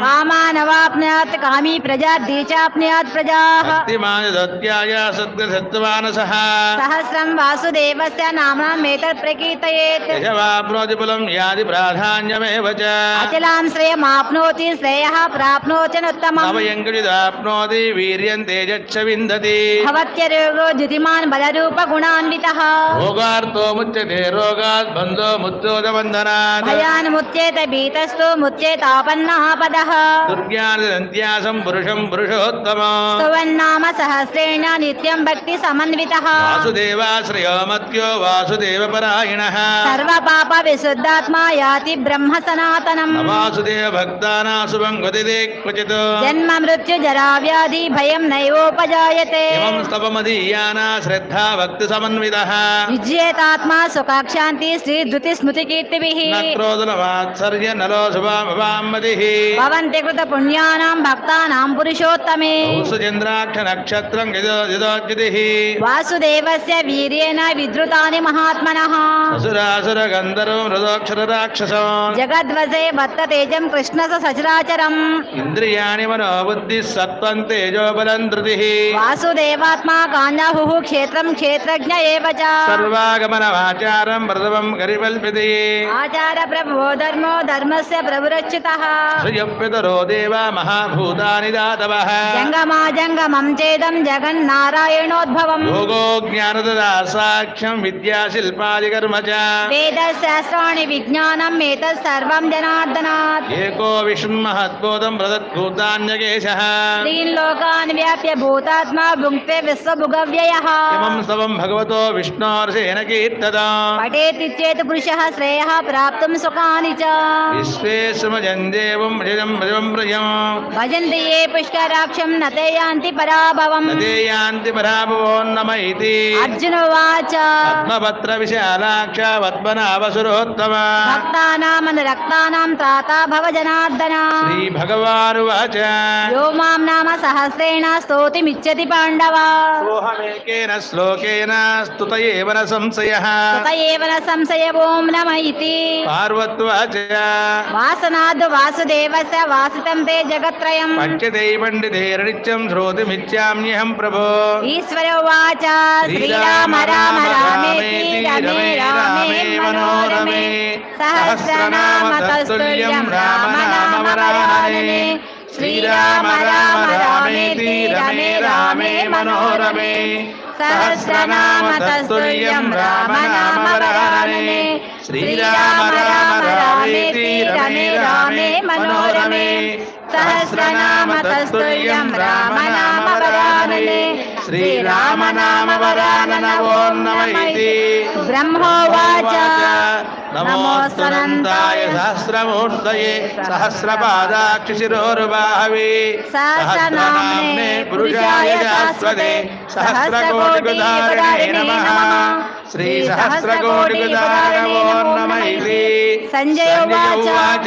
कामानवाप्नुयात् कामी प्रजा दीचाप्नुयात् प्रजाः सहस्रं वासुदेवस्य नाम्नामेतत् प्रकीर्तयेत् यशवाप्नोति फलं यादि प्राधान्यमेव च अचलां श्रेयमाप्नोति श्रेयः प्राप्नोति उत्तमम् नवयङ्कृताप्नोति वीर्यं तेजच्च विन्दति भवत्यरोगो द्युतिमान् बलरूपगुणान्वितः भोगार्तो मुच्यते रोगात् बन्धो मुच्योतबन्धनात् भयान् मुच्येत भीतस्तु मुच्येतापन्नः पदः दुर्ज्ञानदन्त्यासं पुरुषं पुरुषोत्तमः स्तुवन्नाम सहस्रेण नित्यं भक्ति समन्वितः वासुदेवाश्रयो मत्यो वासुदेवपरायणः सर्वपाप विशुद्धात्मा याति ब्रह्म सनातनम् वासुदेव भक्तानां शुभं गतिदे क्वचित् जन्म मृत्यु जरा व्याधि भयं नैवोपजायते इमं स्तवमदीयाना श्रद्धा भक्ति समन्वितः विजयेतात्मा सुखाक्षान्ति श्री धृति स्मृति कीर्तिभिः न क्रोधन वात्सर्य नलो शुभामतिः भवन्ति कृत पुण्यानां भक्तानां पुरुषोत्तमे सुचन्द्राक्ष नक्षत्रं यदोच्यतिः वासुदेवस्य वीर्येण विद्रुतानि महात्मनः असुरासुर गन्धर्व मृदोक्षर राक्षसो जगद्वसे वर्ततेजं कृष्णस सचराचरम् इन्द्रियाणि मनोबुद्धिः सत्त्वं तेजो बलं धृतिः वासुदेवात्मा काञ्जाहुः क्षेत्रं क्षेत्रज्ञ एव च सर्वागमनमाचारं प्रथमं गरिवल्पिते आचार प्रभो धर्मो धर्मस्य प्रभुरच्युतः श्रियप्यतरो देवा महाभूतानि दातवः जङ्गमा जङ्गमं चेदं जगन्नारायणोद्भवम् योगो ज्ञानददा साक्ष्यं विद्याशिल्पादिकर्म च वेदशास्त्राणि विज्ञानम् एतत् सर्वं जनार्दनात् एको विष्णुमहद्बोधं प्रदत्भूतान्यकेशः त्रीन् लोकान् व्याप्य भूतात्मा भुङ्क्ते विश्वभुगव्ययः इमं स्तवं भगवतो विष्णोर्षेण कीर्तता पठेति चेत् पुरुषः श्रेयः प्राप्तुं सुखानि च विश्वेश्वमजं देवं भजं भजं प्रजं भजन्ति ये पुष्कराक्षं न ते यान्ति पराभवम् न ते यान्ति पराभवो नम इति अर्जुन उवाच पद्मपत्र विशालाक्ष पद्मनाभसुरोत्तम भक्तानामनुरक्तानां त्राता भव जनार्दन श्रीभगवानुवाच यो मां नाम सहस्रेण स्तोतिमिच्छति पाण्डव सोऽहमेकेन श्लोकेन स्तुत एव न संशयः तत एव न संशय ओं नम इति पार्वत्वाच वासनाद् वासुदेवस्य वासितं ते जगत्त्रयम् पच्यते पण्डितैर्नित्यं श्रोतुमिच्छाम्यहं प्रभो ईश्वर उवाच श्रीराम राम रामेति रमे रामे मनोरमे सहस्रनाम तस्तुल्यं राम नाम वरानने श्रीराम राम रामेति रमे रामे मनोरमे सहस्रनाम तस्तुल्यं राम नाम वरानने श्रीराम राम रामेति रमे रामे मनोरमे सहस्रनाम तस्तुल्यं राम नाम वरानने श्रीराम नाम वरानन ओं नमः इति ब्रह्मोवाच नमोऽस्तुनन्ताय सहस्रमूर्तये सहस्रपादाक्षशिरोर्बाहवे सहस्रनाम्ने पुरुषाय शाश्वते सहस्रकोटिगुणार्णे नमः श्री सहस्रकोटिगुणार्णे नमः इति संजय उवाच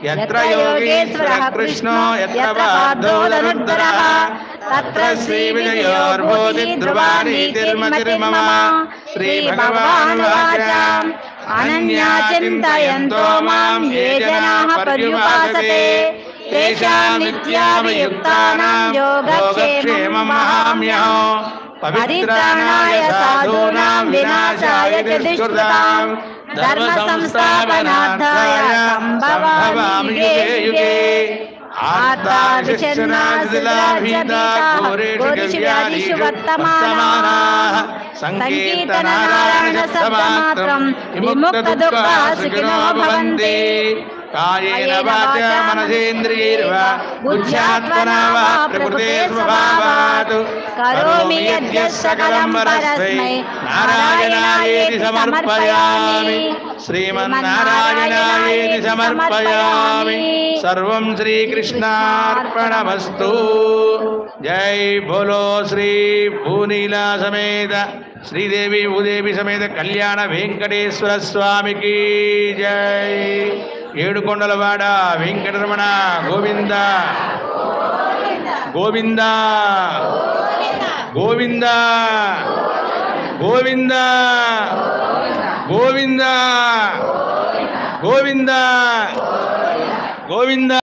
यत्र योगेश्वरः कृष्णो यत्र पार्थो धनुर्धरः तत्र श्रीविजयोर्भूति ध्रुवानीतिर्मतिर्मम श्रीभगवानुवाच अनन्या चिन्तयन्तो मां ये जनाः पर्युपासते तेषां नित्याभियुक्तानां योगक्षेममहाम्यहो परित्राणाय साधूनां विनाशाय च दुष्कृतां धर्मसंस्थापनार्थाय सम्भवामि युगे युगे आर्तादिशन्नादिलाभीता वर्तमानाः संकीर्तनारायणशब्दमात्रं विमुक्तदुःखाः सुखिनो भवन्ति कायेन वाचा मनसेन्द्रियैर्वा बुद्ध्यात्मना वा प्रकृते स्वभावात् करोमि यद्यत् सकलं परस्मै नारायणायेति समर्पयामि श्रीमन्नारायणायेति समर्पयामि सर्वं श्रीकृष्णार्पणमस्तु जय बोलो श्री भूनीला समेत श्रीदेवी भूदेवी समेत कल्याण वेंकटेश्वर स्वामी की जय ఏడుకొండలవాడ వెంకటరమణ గోవింద గోవింద గోవింద గోవింద గోవింద గోవింద గోవింద